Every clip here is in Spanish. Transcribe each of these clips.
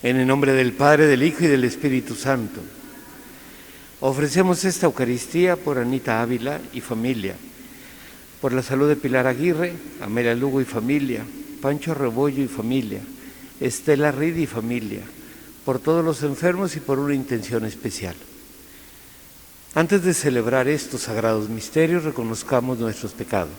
En el nombre del Padre, del Hijo y del Espíritu Santo. Ofrecemos esta Eucaristía por Anita Ávila y familia, por la salud de Pilar Aguirre, Amelia Lugo y familia, Pancho Rebollo y familia, Estela Rid y familia, por todos los enfermos y por una intención especial. Antes de celebrar estos sagrados misterios, reconozcamos nuestros pecados.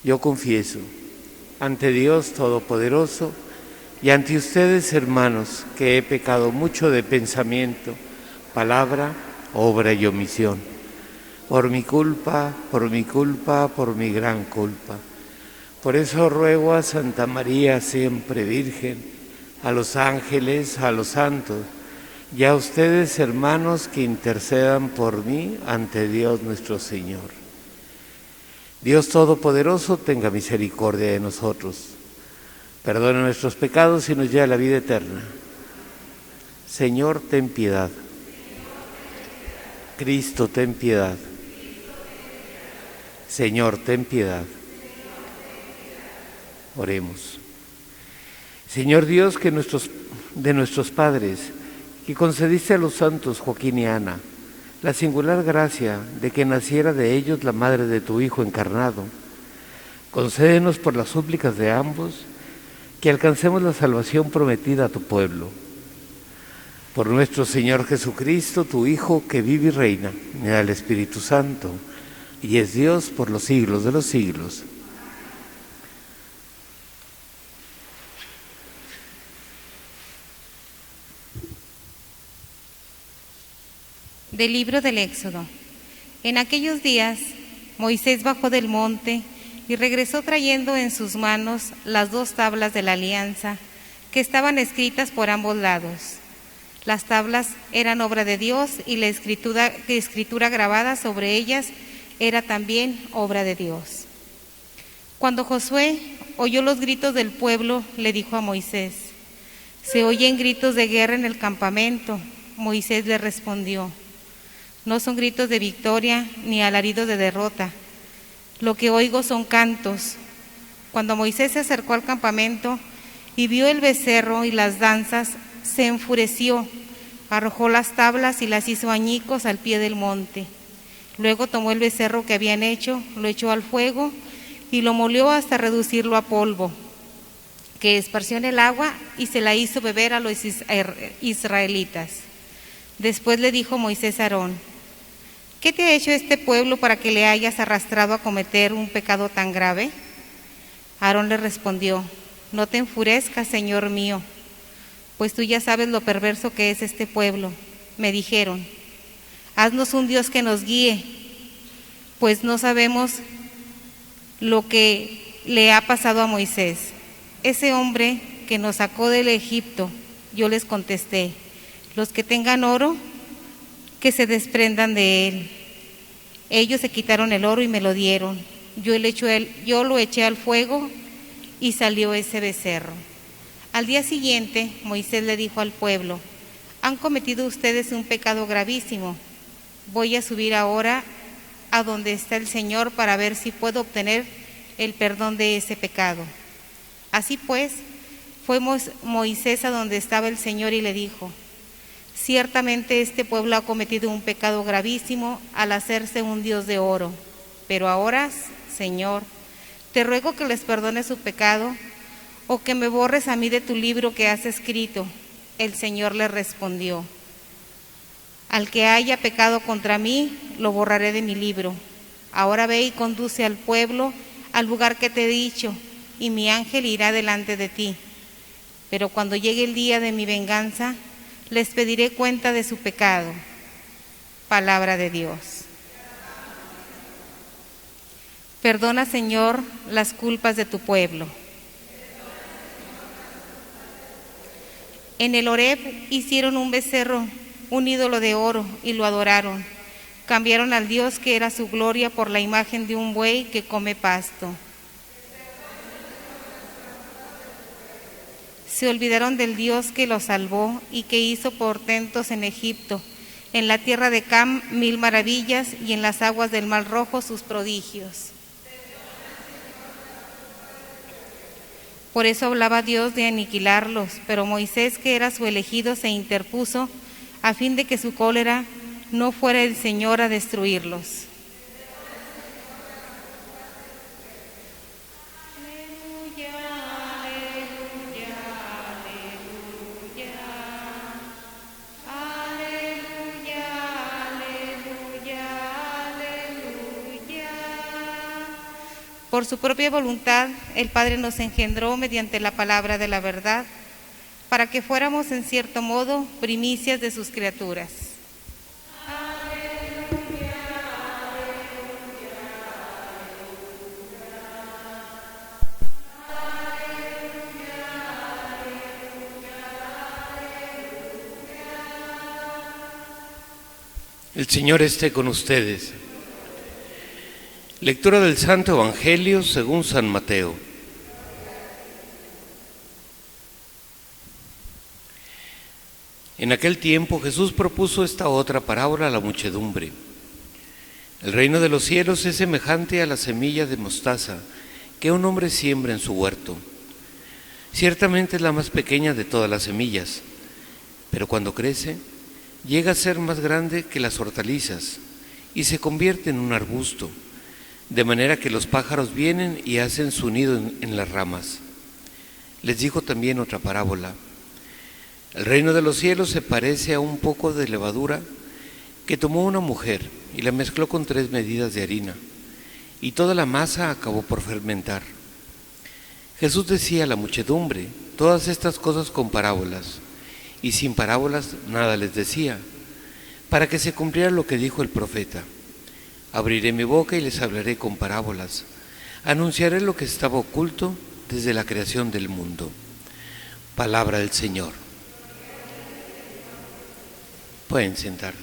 Yo confieso ante Dios Todopoderoso y ante ustedes, hermanos, que he pecado mucho de pensamiento, palabra, obra y omisión. Por mi culpa, por mi gran culpa. Por eso ruego a Santa María, siempre Virgen, a los ángeles, a los santos, y a ustedes, hermanos, que intercedan por mí ante Dios nuestro Señor. Dios Todopoderoso, tenga misericordia de nosotros, perdone nuestros pecados y nos lleve a la vida eterna. Señor, ten piedad. Cristo, ten piedad. Señor, ten piedad. Oremos. Señor Dios, que de nuestros padres, que concediste a los santos Joaquín y Ana la singular gracia de que naciera de ellos la madre de tu Hijo encarnado, concédenos por las súplicas de ambos que alcancemos la salvación prometida a tu pueblo. Por nuestro Señor Jesucristo, tu Hijo, que vive y reina en el Espíritu Santo, y es Dios por los siglos de los siglos. Del libro del Éxodo. En aquellos días, Moisés bajó del monte y regresó trayendo en sus manos las 2 tablas de la alianza que estaban escritas por ambos lados. Las tablas eran obra de Dios y la escritura grabada sobre ellas era también obra de Dios. Cuando Josué oyó los gritos del pueblo, le dijo a Moisés: «Se oyen gritos de guerra en el campamento». Moisés le respondió: «No son gritos de victoria ni alaridos de derrota. Lo que oigo son cantos». Cuando Moisés se acercó al campamento y vio el becerro y las danzas, se enfureció, arrojó las tablas y las hizo añicos al pie del monte. Luego tomó el becerro que habían hecho, lo echó al fuego y lo molió hasta reducirlo a polvo, que esparció en el agua y se la hizo beber a los israelitas. Después le dijo Moisés a Aarón: «¿Qué te ha hecho este pueblo para que le hayas arrastrado a cometer un pecado tan grave?». Aarón le respondió: «No te enfurezcas, Señor mío, pues tú ya sabes lo perverso que es este pueblo». Me dijeron: «Haznos un Dios que nos guíe, pues no sabemos lo que le ha pasado a Moisés, ese hombre que nos sacó del Egipto». Yo les contesté: «Los que tengan oro, que se desprendan de él». Ellos se quitaron el oro y me lo dieron. Yo lo eché al fuego y salió ese becerro. Al día siguiente, Moisés le dijo al pueblo: «Han cometido ustedes un pecado gravísimo. Voy a subir ahora a donde está el Señor para ver si puedo obtener el perdón de ese pecado». Así pues, fue Moisés a donde estaba el Señor y le dijo: «Ciertamente este pueblo ha cometido un pecado gravísimo al hacerse un dios de oro. Pero ahora, Señor, te ruego que les perdones su pecado o que me borres a mí de tu libro que has escrito». El Señor le respondió: «Al que haya pecado contra mí, lo borraré de mi libro. Ahora ve y conduce al pueblo al lugar que te he dicho, y mi ángel irá delante de ti. Pero cuando llegue el día de mi venganza, les pediré cuenta de su pecado». Palabra de Dios. Perdona, Señor, las culpas de tu pueblo. En el Horeb hicieron un becerro, un ídolo de oro, y lo adoraron. Cambiaron al Dios que era su gloria por la imagen de un buey que come pasto. Se olvidaron del Dios que los salvó y que hizo portentos en Egipto, en la tierra de Cam 1000 maravillas, y en las aguas del Mar Rojo sus prodigios. Por eso hablaba Dios de aniquilarlos, pero Moisés, que era su elegido, se interpuso a fin de que su cólera no fuera el Señor a destruirlos. Por su propia voluntad, el Padre nos engendró mediante la palabra de la verdad, para que fuéramos en cierto modo primicias de sus criaturas. Aleluya, aleluya, aleluya, aleluya. El Señor esté con ustedes. Lectura del Santo Evangelio según San Mateo. En aquel tiempo Jesús propuso esta otra parábola a la muchedumbre. El reino de los cielos es semejante a la semilla de mostaza que un hombre siembra en su huerto. Ciertamente es la más pequeña de todas las semillas, pero cuando crece, llega a ser más grande que las hortalizas y se convierte en un arbusto, de manera que los pájaros vienen y hacen su nido en las ramas. Les dijo también otra parábola. El reino de los cielos se parece a un poco de levadura que tomó una mujer y la mezcló con 3 medidas de harina, y toda la masa acabó por fermentar. Jesús decía a la muchedumbre todas estas cosas con parábolas, y sin parábolas nada les decía, para que se cumpliera lo que dijo el profeta. Abriré mi boca y les hablaré con parábolas. Anunciaré lo que estaba oculto desde la creación del mundo. Palabra del Señor. Pueden sentarse.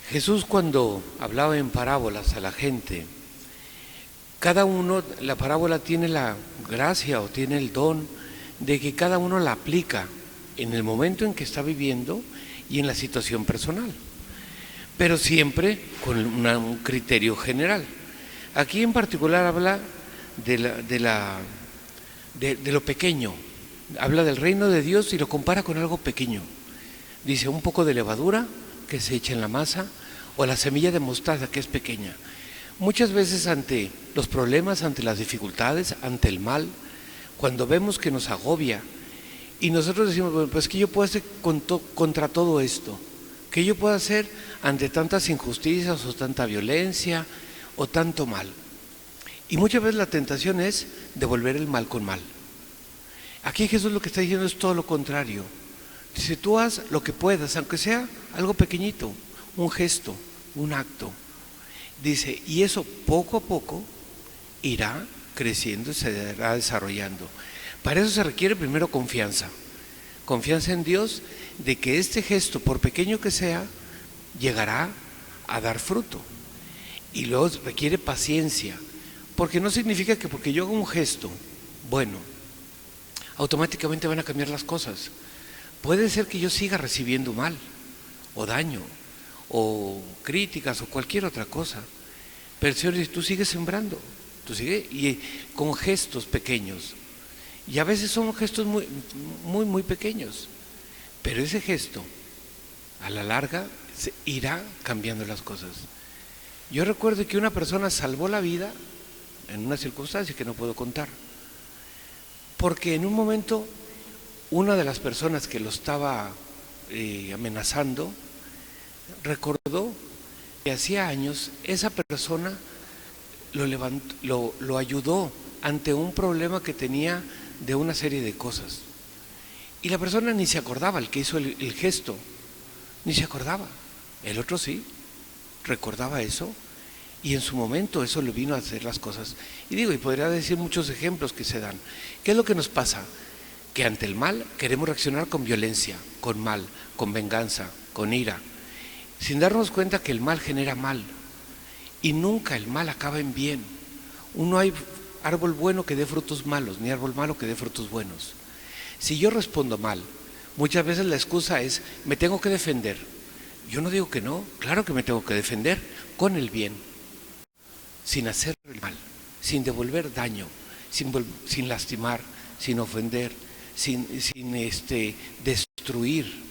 Jesús, cuando hablaba en parábolas a la gente, cada uno, la parábola tiene la gracia o tiene el don de que cada uno la aplica en el momento en que está viviendo y en la situación personal, pero siempre con un criterio general. Aquí en particular habla de lo pequeño, habla del reino de Dios y lo compara con algo pequeño. Dice un poco de levadura que se echa en la masa, o la semilla de mostaza que es pequeña. Muchas veces ante los problemas, ante las dificultades, ante el mal, cuando vemos que nos agobia y nosotros decimos, bueno, pues ¿qué yo puedo hacer contra todo esto? ¿Qué yo puedo hacer ante tantas injusticias o tanta violencia o tanto mal? Y muchas veces la tentación es devolver el mal con mal. Aquí Jesús lo que está diciendo es todo lo contrario. Dice, tú haz lo que puedas, aunque sea algo pequeñito, un gesto, un acto. Dice, y eso poco a poco irá creciendo y se irá desarrollando. Para eso se requiere primero confianza. Confianza en Dios de que este gesto, por pequeño que sea, llegará a dar fruto. Y luego requiere paciencia, porque no significa que porque yo hago un gesto bueno, automáticamente van a cambiar las cosas. Puede ser que yo siga recibiendo mal, o daño, o críticas, o cualquier otra cosa. Pero el Señor dice, tú sigues sembrando, tú sigues, y con gestos pequeños. Y a veces son gestos muy pequeños. Pero ese gesto, a la larga, irá cambiando las cosas. Yo recuerdo que una persona salvó la vida en una circunstancia que no puedo contar. Porque en un momento, una de las personas que lo estaba amenazando, recordó que hacía años esa persona lo ayudó ante un problema que tenía de una serie de cosas. Y la persona ni se acordaba, el que hizo el gesto, ni se acordaba. El otro sí, recordaba eso, y en su momento eso le vino a hacer las cosas. Y podría decir muchos ejemplos que se dan. ¿Qué es lo que nos pasa? Que ante el mal queremos reaccionar con violencia, con mal, con venganza, con ira, sin darnos cuenta que el mal genera mal, y nunca el mal acaba en bien. No hay árbol bueno que dé frutos malos, ni árbol malo que dé frutos buenos. Si yo respondo mal, Muchas veces la excusa es, me tengo que defender. Yo no digo que no, claro que me tengo que defender con el bien, sin hacer el mal, sin devolver daño, sin lastimar, sin ofender, sin destruir.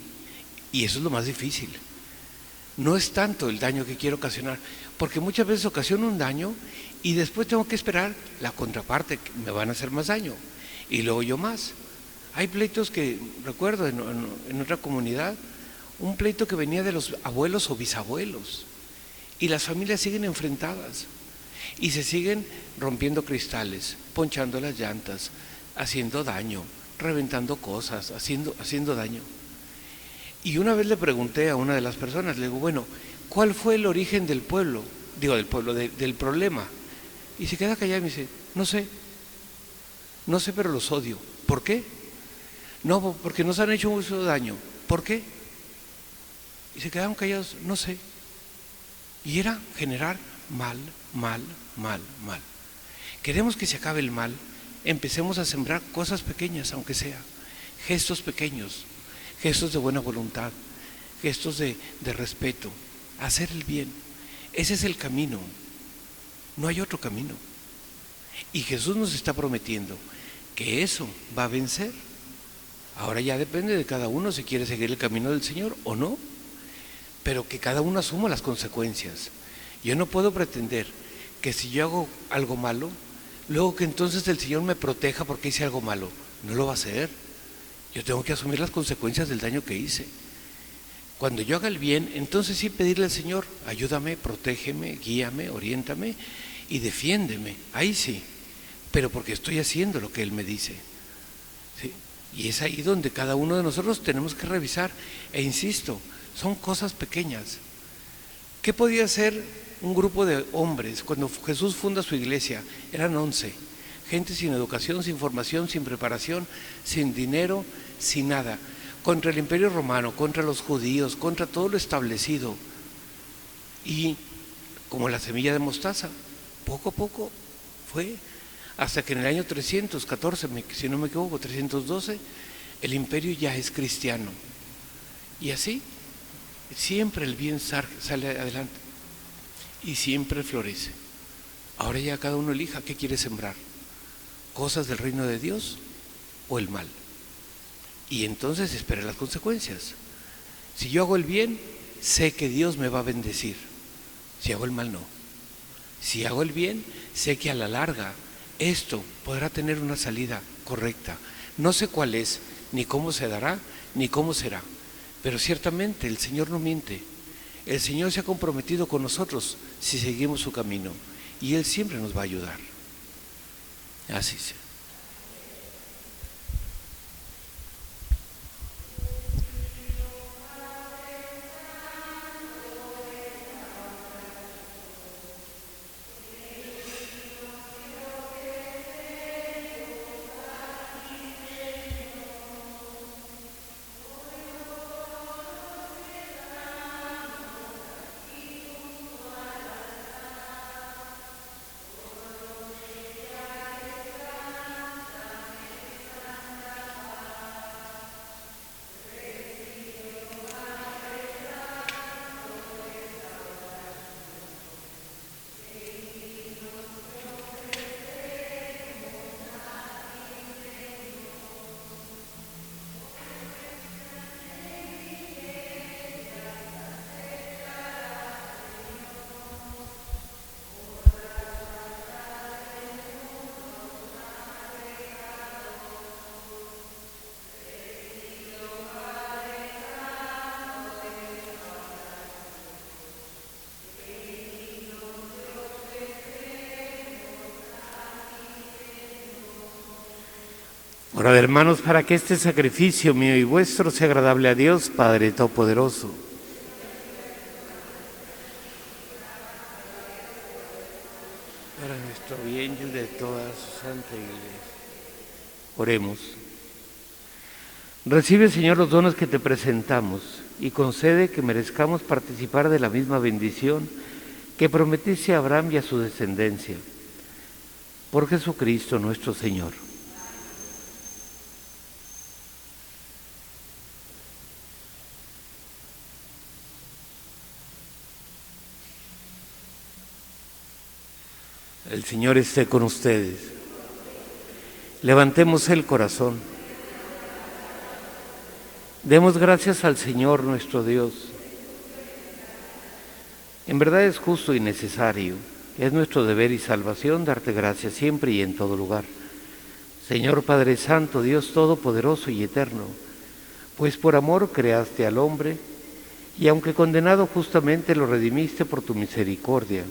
Y eso es lo más difícil. No es tanto el daño que quiero ocasionar, porque muchas veces ocasiono un daño y después tengo que esperar la contraparte, que me van a hacer más daño, y luego yo más. Hay pleitos que, recuerdo en otra comunidad, un pleito que venía de los abuelos o bisabuelos, y las familias siguen enfrentadas, y se siguen rompiendo cristales, ponchando las llantas, haciendo daño, reventando cosas, haciendo daño. Y una vez le pregunté a una de las personas, le digo, bueno, ¿cuál fue el origen del pueblo? Del problema. Y se queda callado y me dice, no sé, pero los odio. ¿Por qué? No, porque nos han hecho mucho daño. ¿Por qué? Y se quedaron callados, no sé. Y era generar mal. Queremos que se acabe el mal, empecemos a sembrar cosas pequeñas, aunque sea, gestos pequeños, gestos de buena voluntad, gestos de respeto, hacer el bien. Ese es el camino, no hay otro camino. Y Jesús nos está prometiendo que eso va a vencer. Ahora ya depende de cada uno si quiere seguir el camino del Señor o no, pero que cada uno asuma las consecuencias. Yo no puedo pretender que si yo hago algo malo, luego que entonces el Señor me proteja porque hice algo malo. No lo va a hacer. Yo tengo que asumir las consecuencias del daño que hice. Cuando yo haga el bien, entonces sí pedirle al Señor, ayúdame, protégeme, guíame, oriéntame y defiéndeme. Ahí sí, pero porque estoy haciendo lo que Él me dice. ¿Sí? Y es ahí donde cada uno de nosotros tenemos que revisar. E insisto, son cosas pequeñas. ¿Qué podía hacer un grupo de hombres cuando Jesús funda su iglesia? Eran 11. Gente sin educación, sin formación, sin preparación, sin dinero, sin nada. Contra el Imperio Romano, contra los judíos, contra todo lo establecido. Y como la semilla de mostaza, poco a poco fue, hasta que en el año 314, si no me equivoco, 312, el imperio ya es cristiano. Y así, siempre el bien sale adelante y siempre florece. Ahora ya cada uno elija qué quiere sembrar, cosas del reino de Dios o el mal. Y entonces espere las consecuencias. Si yo hago el bien, sé que Dios me va a bendecir. Si hago el mal, no. Si hago el bien, sé que a la larga esto podrá tener una salida correcta. No sé cuál es, ni cómo se dará, ni cómo será. Pero ciertamente el Señor no miente. El Señor se ha comprometido con nosotros si seguimos su camino. Y Él siempre nos va a ayudar. Así sea. Orad, hermanos, para que este sacrificio mío y vuestro sea agradable a Dios, Padre Todopoderoso. Para nuestro bien y el de toda su santa iglesia. Oremos. Recibe, Señor, los dones que te presentamos y concede que merezcamos participar de la misma bendición que prometiste a Abraham y a su descendencia. Por Jesucristo nuestro Señor. El Señor esté con ustedes. Levantemos el corazón. Demos gracias al Señor nuestro Dios. En verdad es justo y necesario, es nuestro deber y salvación darte gracias siempre y en todo lugar. Señor Padre Santo, Dios Todopoderoso y Eterno, pues por amor creaste al hombre, y aunque condenado justamente lo redimiste por tu misericordia,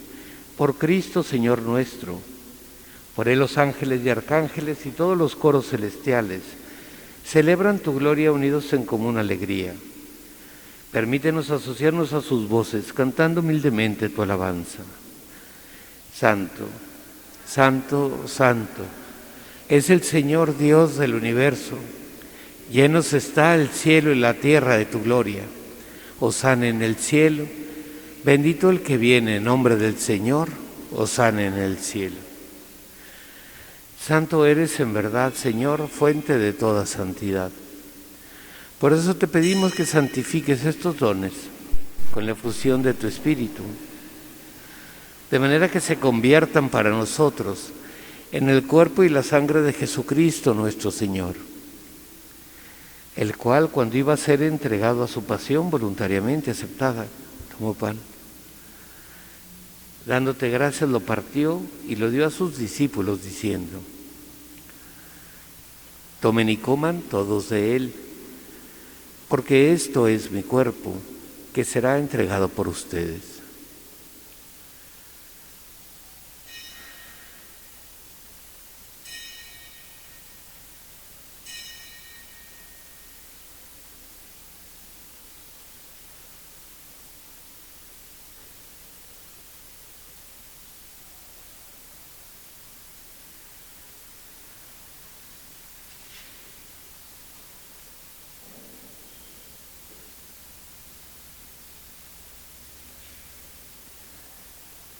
por Cristo Señor nuestro. Por él los ángeles y arcángeles y todos los coros celestiales celebran tu gloria unidos en común alegría. Permítenos asociarnos a sus voces, cantando humildemente tu alabanza. Santo, Santo, Santo, es el Señor Dios del universo. Llenos está el cielo y la tierra de tu gloria. Hosana en el cielo. Bendito el que viene en nombre del Señor, hosana en el cielo. Santo eres en verdad, Señor, fuente de toda santidad. Por eso te pedimos que santifiques estos dones con la efusión de tu Espíritu, de manera que se conviertan para nosotros en el cuerpo y la sangre de Jesucristo nuestro Señor, el cual, cuando iba a ser entregado a su pasión voluntariamente aceptada, tomó pan. Dándote gracias lo partió y lo dio a sus discípulos diciendo: tomen y coman todos de él, porque esto es mi cuerpo, que será entregado por ustedes.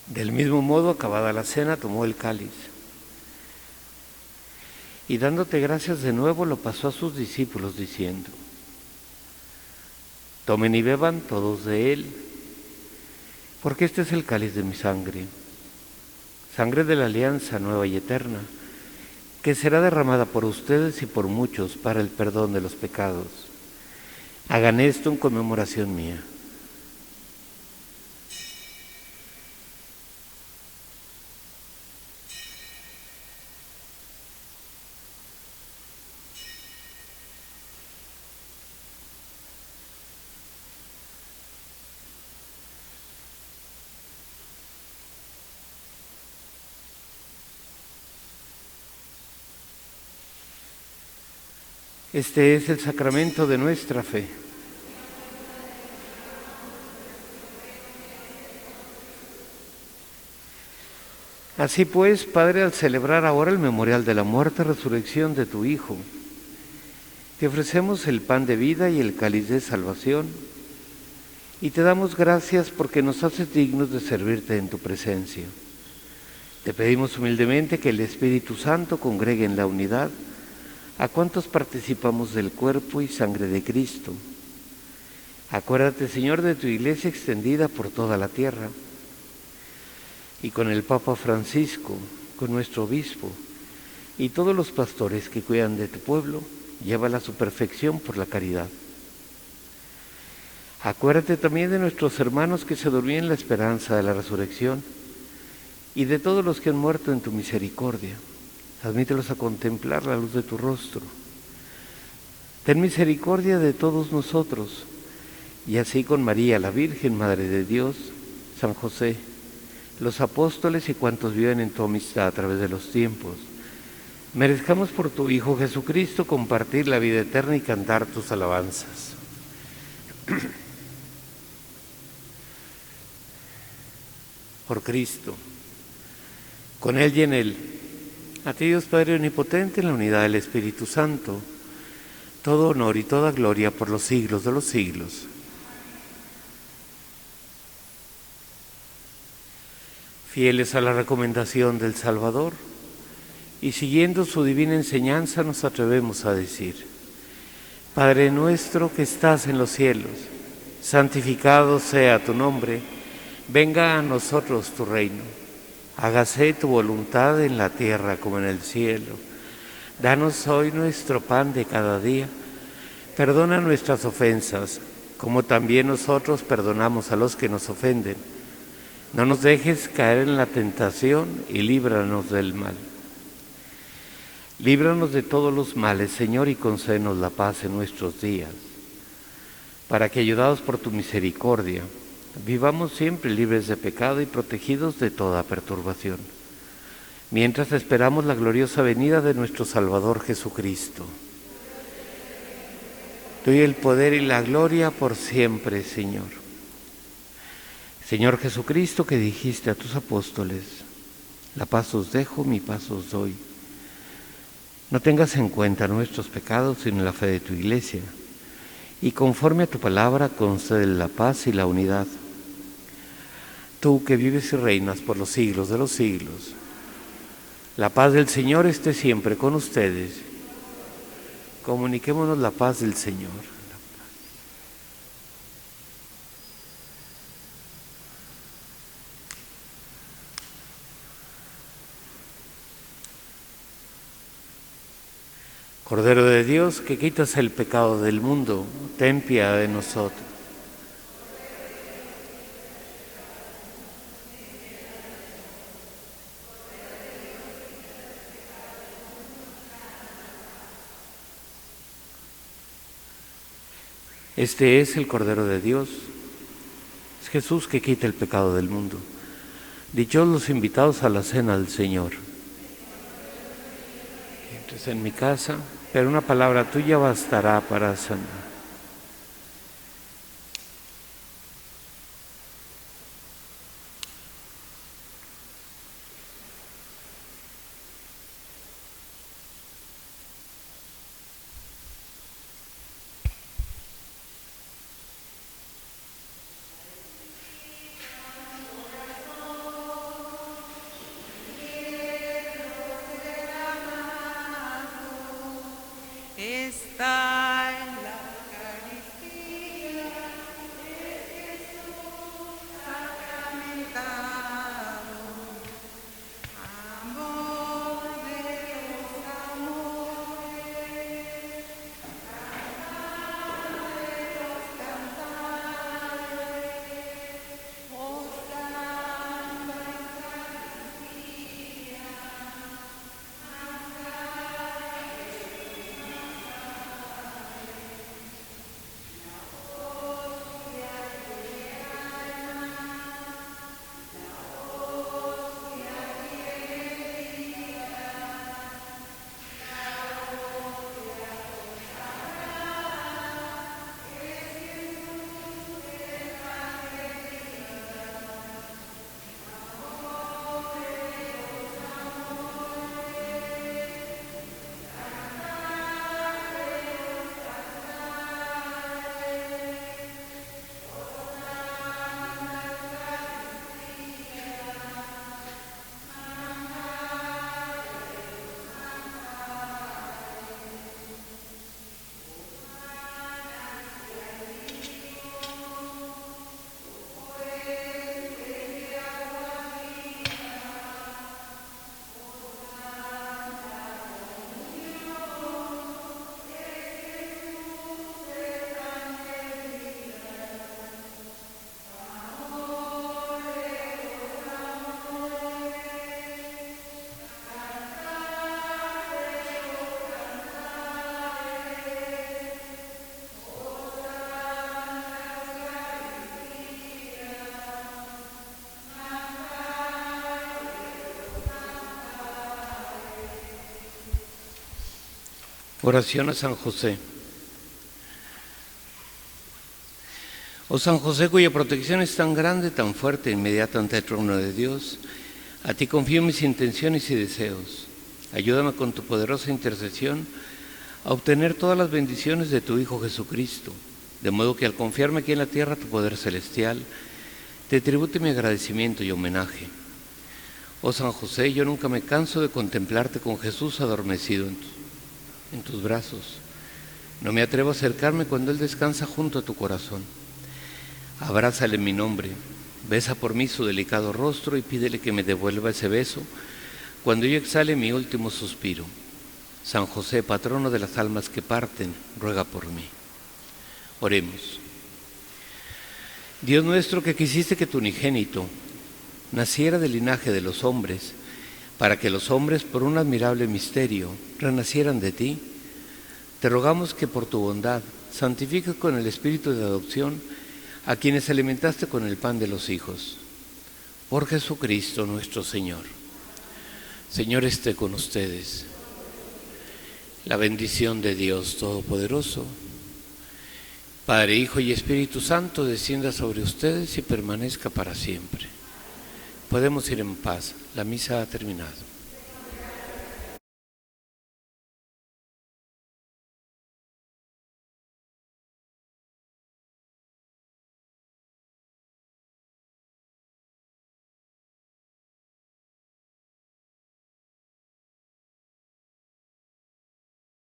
Del mismo modo, acabada la cena, tomó el cáliz y dándote gracias de nuevo, lo pasó a sus discípulos diciendo: tomen y beban todos de él, porque este es el cáliz de mi sangre, sangre de la alianza nueva y eterna, que será derramada por ustedes y por muchos para el perdón de los pecados. Hagan esto en conmemoración mía. Este es el sacramento de nuestra fe. Así pues, Padre, al celebrar ahora el memorial de la muerte y resurrección de tu Hijo, te ofrecemos el pan de vida y el cáliz de salvación, y te damos gracias porque nos haces dignos de servirte en tu presencia. Te pedimos humildemente que el Espíritu Santo congregue en la unidad a cuantos participamos del cuerpo y sangre de Cristo. Acuérdate, Señor, de tu Iglesia extendida por toda la tierra, y con el Papa Francisco, con nuestro obispo, y todos los pastores que cuidan de tu pueblo, llévala a su perfección por la caridad. Acuérdate también de nuestros hermanos que se durmían en la esperanza de la resurrección, y de todos los que han muerto en tu misericordia. Admítelos a contemplar la luz de tu rostro. Ten misericordia de todos nosotros, y así con María, la Virgen, Madre de Dios, San José, los apóstoles y cuantos viven en tu amistad a través de los tiempos, merezcamos por tu Hijo Jesucristo compartir la vida eterna y cantar tus alabanzas. Por Cristo, con Él y en Él, a ti, Dios Padre Omnipotente, en la unidad del Espíritu Santo, todo honor y toda gloria por los siglos de los siglos. Fieles a la recomendación del Salvador y siguiendo su divina enseñanza, nos atrevemos a decir: Padre nuestro que estás en los cielos, santificado sea tu nombre, venga a nosotros tu reino. Hágase tu voluntad en la tierra como en el cielo. Danos hoy nuestro pan de cada día. Perdona nuestras ofensas, como también nosotros perdonamos a los que nos ofenden. No nos dejes caer en la tentación y líbranos del mal. Líbranos de todos los males, Señor, y concédenos la paz en nuestros días, para que, ayudados por tu misericordia, vivamos siempre libres de pecado y protegidos de toda perturbación, mientras esperamos la gloriosa venida de nuestro Salvador Jesucristo. Tuyo el poder y la gloria por siempre, Señor. Señor Jesucristo, que dijiste a tus apóstoles: la paz os dejo, mi paz os doy. No tengas en cuenta nuestros pecados, sino la fe de tu Iglesia, y conforme a tu palabra concede la paz y la unidad. Tú que vives y reinas por los siglos de los siglos, la paz del Señor esté siempre con ustedes. Comuniquémonos la paz del Señor. Cordero de Dios, que quitas el pecado del mundo, ten piedad de nosotros. Este es el Cordero de Dios, es Jesús que quita el pecado del mundo. Dichosos los invitados a la cena del Señor. Entres en mi casa, pero una palabra tuya bastará para sanar. Está en la Eucaristía, es Jesús sacramentado, amor de los amores, cantar de los cantares, oh Santa Eucaristía. Oración a San José. Oh San José, cuya protección es tan grande, tan fuerte e inmediata ante el trono de Dios, a ti confío mis intenciones y deseos. Ayúdame con tu poderosa intercesión a obtener todas las bendiciones de tu Hijo Jesucristo, de modo que al confiarme aquí en la tierra tu poder celestial, te tribute mi agradecimiento y homenaje. Oh San José, yo nunca me canso de contemplarte con Jesús adormecido en tus brazos. No me atrevo a acercarme cuando Él descansa junto a tu corazón. Abrázale en mi nombre, Besa por mí su delicado rostro y pídele que me devuelva ese beso cuando yo exhale mi último suspiro. San José, patrono de las almas que parten, ruega por mí. Oremos. Dios nuestro, que quisiste que tu unigénito naciera del linaje de los hombres, para que los hombres, por un admirable misterio, renacieran de ti, te rogamos que por tu bondad santifiques con el espíritu de adopción a quienes alimentaste con el pan de los hijos. Por Jesucristo nuestro Señor. Señor, esté con ustedes. La bendición de Dios Todopoderoso, Padre, Hijo y Espíritu Santo, descienda sobre ustedes y permanezca para siempre. Podemos ir en paz. La misa ha terminado.